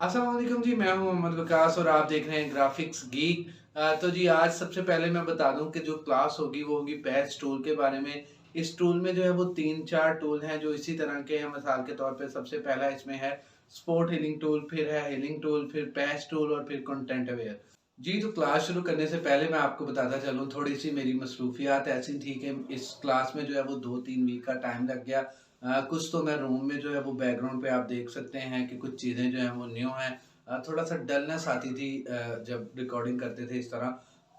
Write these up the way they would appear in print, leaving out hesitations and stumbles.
अस्सलाम वालेकुम जी, मैं हूं मोहम्मद विकास और आप देख रहे हैं ग्राफिक्स गीक। तो जी आज सबसे पहले मैं बता दूं कि जो क्लास होगी वो होगी पैच टूल के बारे में। इस टूल में जो है वो 3-4 टूल हैं जो इसी तरह के हैं। मिसाल के तौर पे सबसे पहला इसमें है स्पोर्ट हीलिंग टूल, फिर है हीलिंग टूल, फिर पैच टूल और फिर कंटेंट अवेयर। जी तो क्लास शुरू करने से पहले मैं आपको बताता चलूँ, थोड़ी सी मेरी मसरूफियात ऐसी थी कि इस क्लास में जो है वो 2-3 वीक का टाइम लग गया। कुछ तो मैं रूम में जो है वो बैकग्राउंड पे आप देख सकते हैं कि कुछ चीज़ें जो हैं वो न्यू हैं। थोड़ा सा डलनेस आती थी जब रिकॉर्डिंग करते थे इस तरह।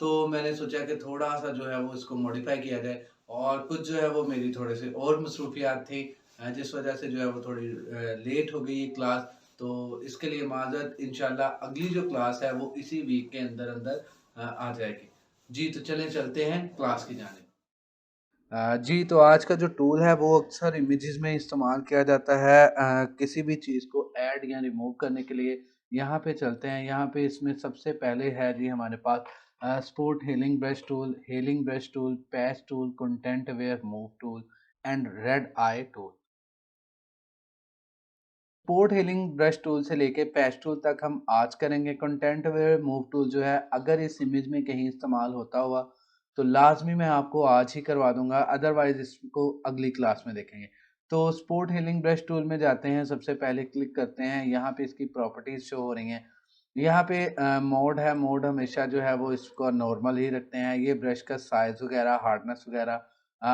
तो मैंने सोचा कि थोड़ा सा जो है वो इसको मॉडिफाई किया जाए, और कुछ जो है वो मेरी थोड़े से और मसरूफियात थी जिस वजह से जो है वो थोड़ी लेट हो गई ये क्लास। तो इसके लिए माजरत, इंशाल्लाह अगली जो क्लास है वो इसी वीक के अंदर अंदर आ जाएगी। जी तो चलें, चलते हैं क्लास की जाने। जी तो आज का जो टूल है वो अक्सर इमेजेस में इस्तेमाल किया जाता है किसी भी चीज़ को ऐड या रिमूव करने के लिए। यहाँ पे चलते हैं, यहाँ पे इसमें सबसे पहले है जी हमारे पास spot healing brush tool, patch tool, content aware move tool and red eye tool. Spot healing brush tool से लेके पैच टूल तक हम आज करेंगे। कंटेंट अवेयर मूव टूल जो है, अगर इस इमेज में कहीं इस्तेमाल होता हुआ तो लाजमी मैं आपको आज ही करवा दूंगा, अदरवाइज इसको अगली क्लास में देखेंगे। तो स्पोर्ट हीलिंग ब्रश टूल में जाते हैं, सबसे पहले क्लिक करते हैं। यहाँ पे इसकी प्रॉपर्टीज शो हो रही हैं। यहाँ पे मोड है, मोड हमेशा जो है वो इसको नॉर्मल ही रखते हैं। ये ब्रश का साइज वगैरह, हार्डनेस वगैरह,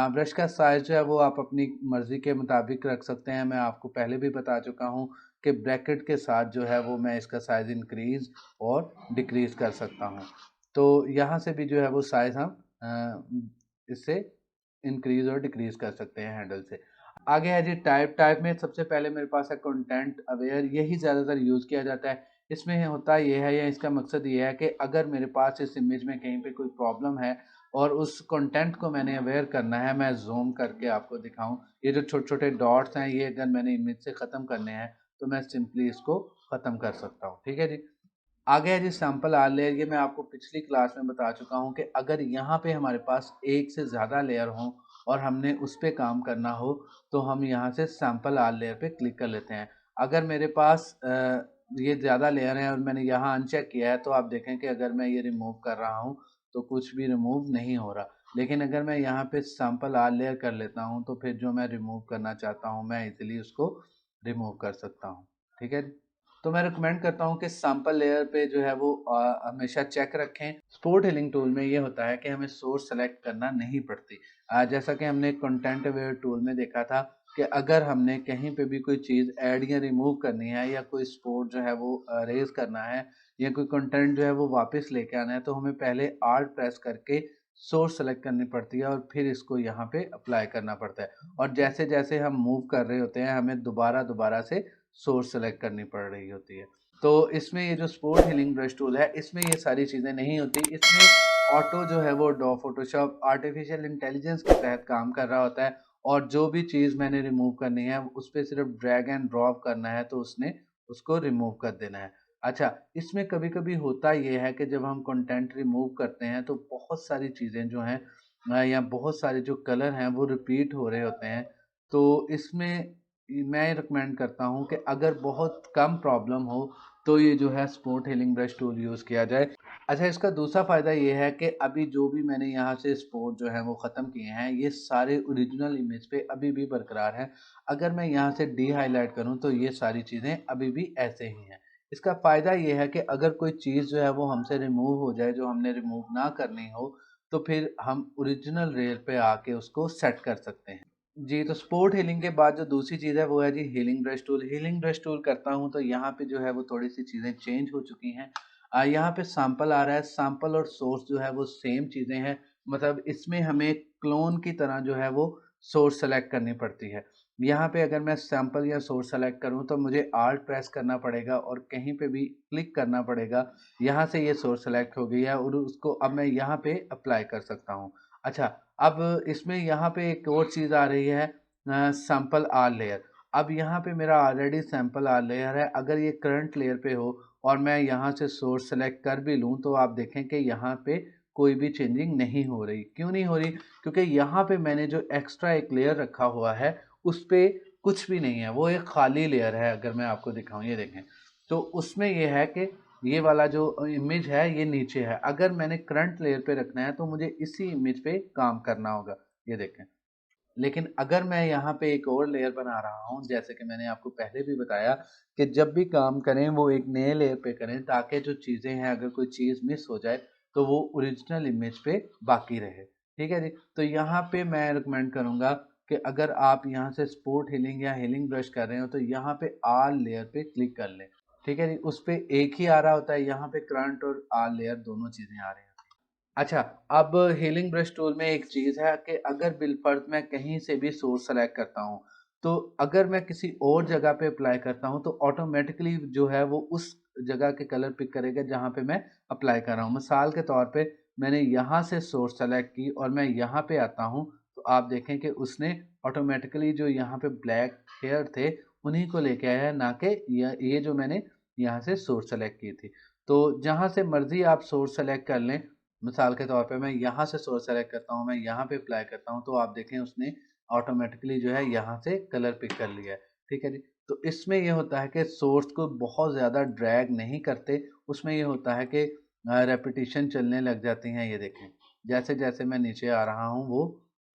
ब्रश का साइज जो है वो आप अपनी मर्जी के मुताबिक रख सकते हैं। मैं आपको पहले भी बता चुका हूँ कि ब्रैकेट के साथ जो है वो मैं इसका साइज इंक्रीज और डिक्रीज कर सकता हूँ। तो यहाँ से भी जो है वो साइज हम इससे इंक्रीज और डिक्रीज कर सकते हैं हैंडल से। आगे है जी टाइप। टाइप में सबसे पहले मेरे पास है कंटेंट अवेयर, यही ज़्यादातर यूज़ किया जाता है। इसमें होता ये है, या इसका मकसद ये है कि अगर मेरे पास इस इमेज में कहीं पे कोई प्रॉब्लम है और उस कंटेंट को मैंने अवेयर करना है, मैं जूम करके आपको दिखाऊं। ये जो छोटे छोटे डॉट्स हैं, ये अगर मैंने इमेज से ख़त्म करने हैं तो मैं सिंपली इसको ख़त्म कर सकता हूँ। ठीक है जी। आगे है जी सैंपल आर लेयर। ये मैं आपको पिछली क्लास में बता चुका हूँ कि अगर यहाँ पे हमारे पास एक से ज़्यादा लेयर हों और हमने उस पे काम करना हो तो हम यहाँ से सैंपल आर लेयर पे क्लिक कर लेते हैं। अगर मेरे पास ये ज़्यादा लेयर हैं और मैंने यहाँ अनचेक किया है, तो आप देखें कि अगर मैं ये रिमूव कर रहा हूँ तो कुछ भी रिमूव नहीं हो रहा। लेकिन अगर मैं यहाँ पे सैंपल आर लेयर कर लेता हूँ तो फिर जो मैं रिमूव करना चाहता हूँ मैं इजीली उसको रिमूव कर सकता हूँ। ठीक है। तो मैं रिकमेंड करता हूँ कि सैंपल लेयर पे जो है वो हमेशा चेक रखें। स्पोर्ट हीलिंग टूल में ये होता है कि हमें सोर्स सेलेक्ट करना नहीं पड़ती। जैसा कि हमने कंटेंट अवेयर टूल में देखा था कि अगर हमने कहीं पे भी कोई चीज़ ऐड या रिमूव करनी है, या कोई स्पोर्ट जो है वो रेज करना है, या कोई कंटेंट जो है वो वापस लेके आना है, तो हमें पहले आल्ट प्रेस करके सोर्स सेलेक्ट करनी पड़ती है और फिर इसको यहाँ पे अप्लाई करना पड़ता है। और जैसे जैसे हम मूव कर रहे होते हैं हमें दोबारा दोबारा से सोर्स सेलेक्ट करनी पड़ रही होती है। तो इसमें ये जो स्पोर्ट हीलिंग ब्रश टूल है, इसमें ये सारी चीज़ें नहीं होती। इसमें ऑटो जो है वो डॉ फोटोशॉप आर्टिफिशियल इंटेलिजेंस के तहत काम कर रहा होता है, और जो भी चीज़ मैंने रिमूव करनी है उस पे सिर्फ ड्रैग एंड ड्रॉप करना है तो उसने उसको रिमूव कर देना है। अच्छा, इसमें कभी-कभी होता ये है कि जब हम कंटेंट रिमूव करते हैं तो बहुत सारी चीज़ें जो हैं या बहुत सारे जो कलर हैं वो रिपीट हो रहे होते हैं। तो इसमें मैं रिकमेंड करता हूँ कि अगर बहुत कम प्रॉब्लम हो तो ये जो है sport healing brush tool use किया जाए। अच्छा, इसका दूसरा फ़ायदा ये है कि अभी जो भी मैंने यहाँ से स्पोर्ट जो है वो ख़त्म किए हैं, ये सारे ओरिजिनल इमेज पे अभी भी बरकरार हैं। अगर मैं यहाँ से डी हाईलाइट करूँ तो ये सारी चीज़ें अभी भी ऐसे ही हैं। इसका फ़ायदा ये है कि अगर कोई चीज़ जो है वो हमसे रिमूव हो जाए जो हमने रिमूव ना करनी हो, तो फिर हम ओरिजिनल रेयर पे आके उसको सेट कर सकते हैं। जी, तो स्पोर्ट हीलिंग के बाद जो दूसरी चीज़ है वो है जी healing brush tool. Healing brush tool करता हूँ तो यहाँ पे जो है वो थोड़ी-सी चीज़ें चेंज हो चुकी हैं। यहाँ पे सैंपल आ रहा है, सैंपल और सोर्स जो है वो सेम चीज़ें हैं। मतलब इसमें हमें क्लोन की तरह जो है वो सोर्स सेलेक्ट करनी पड़ती है। यहाँ पे अगर मैं सैंपल या सोर्स सेलेक्ट करूँ तो मुझे आल्ट प्रेस करना पड़ेगा और कहीं पे भी क्लिक करना पड़ेगा। यहाँ से ये सोर्स सेलेक्ट हो गई है और उसको अब मैं यहाँ पे अप्लाई कर सकता हूँ। अच्छा, अब इसमें यहाँ पे एक और चीज़ आ रही है, सैंपल आर लेयर। अब यहाँ पे मेरा ऑलरेडी सैंपल आर लेयर है। अगर ये करंट लेयर पे हो और मैं यहाँ से सोर्स सेलेक्ट कर भी लूँ तो आप देखें कि यहाँ पे कोई भी चेंजिंग नहीं हो रही। क्यों नहीं हो रही? क्योंकि यहाँ पे मैंने जो एक्स्ट्रा एक लेयर रखा हुआ है उस पे कुछ भी नहीं है, वो एक खाली लेयर है। अगर मैं आपको दिखाऊँ, ये देखें। तो उसमें ये है कि ये वाला जो इमेज है ये नीचे है। अगर मैंने करंट लेयर पे रखना है तो मुझे इसी इमेज पे काम करना होगा, ये देखें। लेकिन अगर मैं यहाँ पे एक और लेयर बना रहा हूँ, जैसे कि मैंने आपको पहले भी बताया कि जब भी काम करें वो एक नए लेयर पे करें, ताकि जो चीज़ें हैं अगर कोई चीज़ मिस हो जाए तो वो ओरिजिनल इमेज पे बाकी रहे। ठीक है जी। तो यहाँ पे मैं रिकमेंड करूँगा कि अगर आप यहाँ से स्पोर्ट हीलिंग या हीलिंग ब्रश कर रहे हो तो यहाँ पे आल लेयर पे क्लिक कर लें। ठीक है जी। उस पे एक ही आ रहा होता है, यहाँ पे करंट और आल लेयर दोनों चीज़ें आ रही हैं। अच्छा, अब हीलिंग ब्रश टूल में एक चीज़ है कि अगर बिलफर्ज मैं कहीं से भी सोर्स सेलेक्ट करता हूँ, तो अगर मैं किसी और जगह पे अप्लाई करता हूँ तो ऑटोमेटिकली जो है वो उस जगह के कलर पिक करेगा जहाँ पे मैं अप्लाई कर रहा हूँ। मिसाल के तौर पे मैंने यहाँ से सोर्स सेलेक्ट की और मैं यहाँ पे आता हूँ, तो आप देखें कि उसने ऑटोमेटिकली जो यहाँ पे ब्लैक हेयर थे उन्हीं को लेके आया है, ना कि ये जो मैंने यहाँ से सोर्स सेलेक्ट की थी। तो जहाँ से मर्ज़ी आप सोर्स सेलेक्ट कर लें। मिसाल के तौर पे मैं यहाँ से सोर्स सेलेक्ट करता हूँ, मैं यहाँ पे अप्लाई करता हूँ, तो आप देखें उसने ऑटोमेटिकली जो है यहाँ से कलर पिक कर लिया है। ठीक है जी। तो इसमें ये होता है कि सोर्स को बहुत ज़्यादा ड्रैग नहीं करते, उसमें ये होता है कि रेपिटिशन चलने लग जाती हैं। ये देखें, जैसे जैसे मैं नीचे आ रहा हूँ वो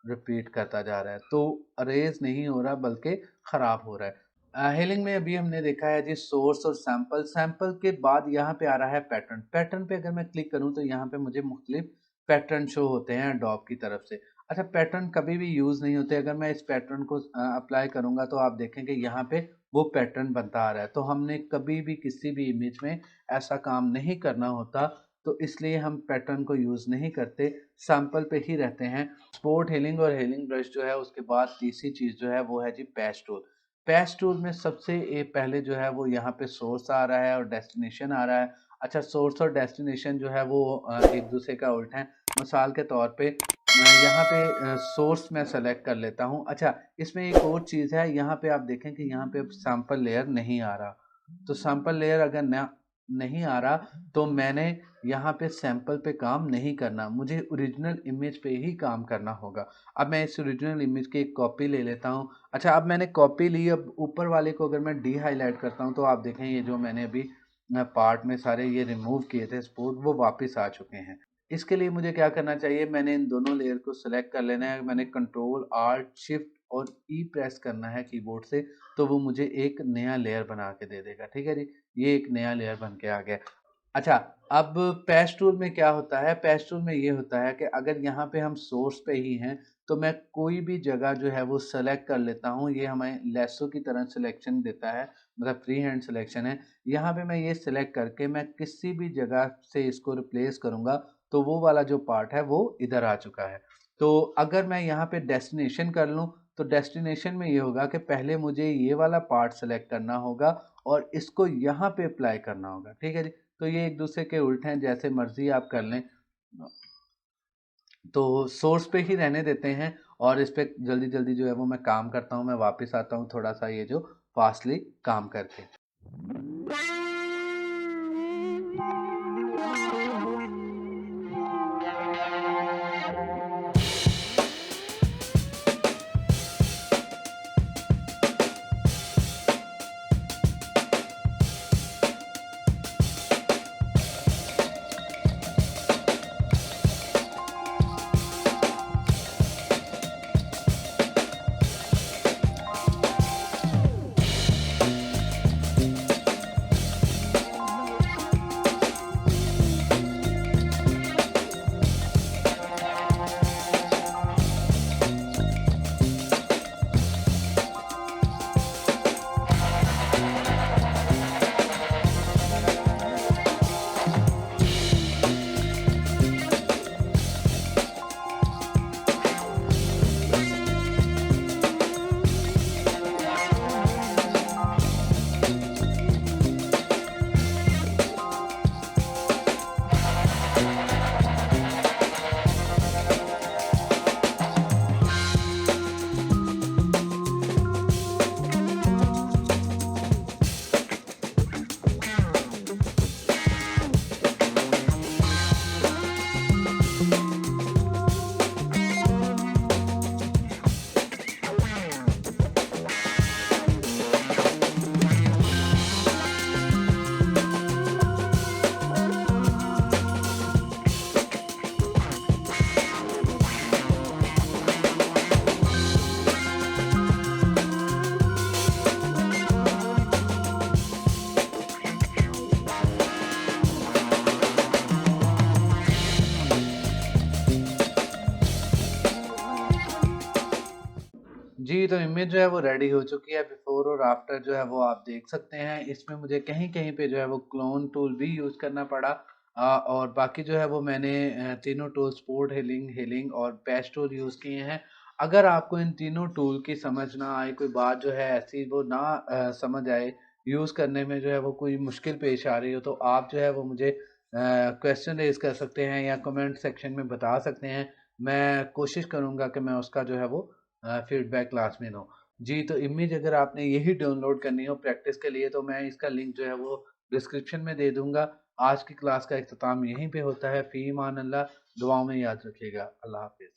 रिपीट करता जा रहा है, तो अरेज नहीं हो रहा बल्कि ख़राब हो रहा है। हेलिंग में अभी हमने देखा है जी सोर्स और सैंपल। सैंपल के बाद यहाँ पे आ रहा है पैटर्न। पैटर्न पे अगर मैं क्लिक करूँ तो यहाँ पे मुझे मुख्तलिफ पैटर्न शो होते हैं एडोब की तरफ से। अच्छा, पैटर्न कभी भी यूज़ नहीं होते। अगर मैं इस पैटर्न को अप्लाई करूँगा तो आप देखेंगे यहाँ पे वो पैटर्न बनता आ रहा है। तो हमने कभी भी किसी भी इमेज में ऐसा काम नहीं करना होता, तो इसलिए हम पैटर्न को यूज़ नहीं करते, सैंपल पे ही रहते हैं। स्पोर्ट हीलिंग और हीलिंग ब्रश जो है उसके बाद तीसरी चीज़ जो है वो है जी पैच टूल। पैच टूल में सबसे पहले जो है वो यहाँ पे सोर्स आ रहा है और डेस्टिनेशन आ रहा है। अच्छा, सोर्स और डेस्टिनेशन जो है वो एक दूसरे का उल्टा है। मिसाल के तौर पे यहाँ पे सोर्स मैं सेलेक्ट कर लेता हूँ। अच्छा, इसमें एक और चीज़ है, यहाँ पे आप देखें कि यहाँ पे सैंपल लेयर नहीं आ रहा। तो सैंपल लेयर अगर नहीं आ रहा तो मैंने यहाँ पे सैंपल पे काम नहीं करना, मुझे ओरिजिनल इमेज पे ही काम करना होगा। अब मैं इस ओरिजिनल इमेज की एक कॉपी ले लेता हूँ। अच्छा, अब मैंने कॉपी ली, अब ऊपर वाले को अगर मैं डी हाईलाइट करता हूँ तो आप देखें ये जो मैंने अभी पार्ट में सारे ये रिमूव किए थे स्पोर्ट, वो वापस आ चुके हैं। इसके लिए मुझे क्या करना चाहिए, मैंने इन दोनों लेयर को सेलेक्ट कर लेना है। मैंने कंट्रोल आल्ट शिफ्ट और ई प्रेस करना है कीबोर्ड से, तो वो मुझे एक नया लेयर बना के दे देगा। ठीक है जी। ये एक नया लेयर बन के आ गया। अच्छा, अब पैच टूल में क्या होता है, पैच टूल में ये होता है कि अगर यहाँ पे हम सोर्स पे ही हैं तो मैं कोई भी जगह जो है वो सेलेक्ट कर लेता हूँ। ये हमें लेसो की तरह सिलेक्शन देता है, मतलब फ्री हैंड सिलेक्शन है। यहाँ पे मैं ये सिलेक्ट करके मैं किसी भी जगह से इसको रिप्लेस करूँगा तो वो वाला जो पार्ट है वो इधर आ चुका है। तो अगर मैं यहाँ पे डेस्टिनेशन कर लूँ तो डेस्टिनेशन में ये होगा कि पहले मुझे ये वाला पार्ट सेलेक्ट करना होगा और इसको यहाँ पे अप्लाई करना होगा। ठीक है जी। तो ये एक दूसरे के उल्टे हैं, जैसे मर्जी आप कर लें। तो सोर्स पे ही रहने देते हैं और इस पे जल्दी जल्दी जो है वो मैं काम करता हूँ। मैं वापस आता हूँ थोड़ा सा ये जो फास्टली काम करके। जी, तो इमेज जो है वो रेडी हो चुकी है, बिफ़ोर और आफ्टर जो है वो आप देख सकते हैं। इसमें मुझे कहीं-कहीं पे जो है वो क्लोन टूल भी यूज़ करना पड़ा और बाकी जो है वो मैंने तीनों टूल स्पोर्ट हीलिंग हीलिंग और पैच टूल यूज़ किए हैं। अगर आपको इन तीनों टूल की समझ ना आए, कोई बात जो है ऐसी वो ना समझ आए, यूज़ करने में जो है वो कोई मुश्किल पेश आ रही हो, तो आप जो है वो मुझे क्वेश्चन रेज़ कर सकते हैं या कमेंट सेक्शन में बता सकते हैं। मैं कोशिश करूँगा कि मैं उसका जो है वो फीडबैक क्लास में दूँ। जी, तो इमेज अगर आपने यही डाउनलोड करनी हो प्रैक्टिस के लिए, तो मैं इसका लिंक जो है वो डिस्क्रिप्शन में दे दूँगा। आज की क्लास का इख्तिताम यहीं पे होता है। फ़ी अमान अल्लाह, दुआओं में याद रखिएगा। अल्लाह हाफ़िज़।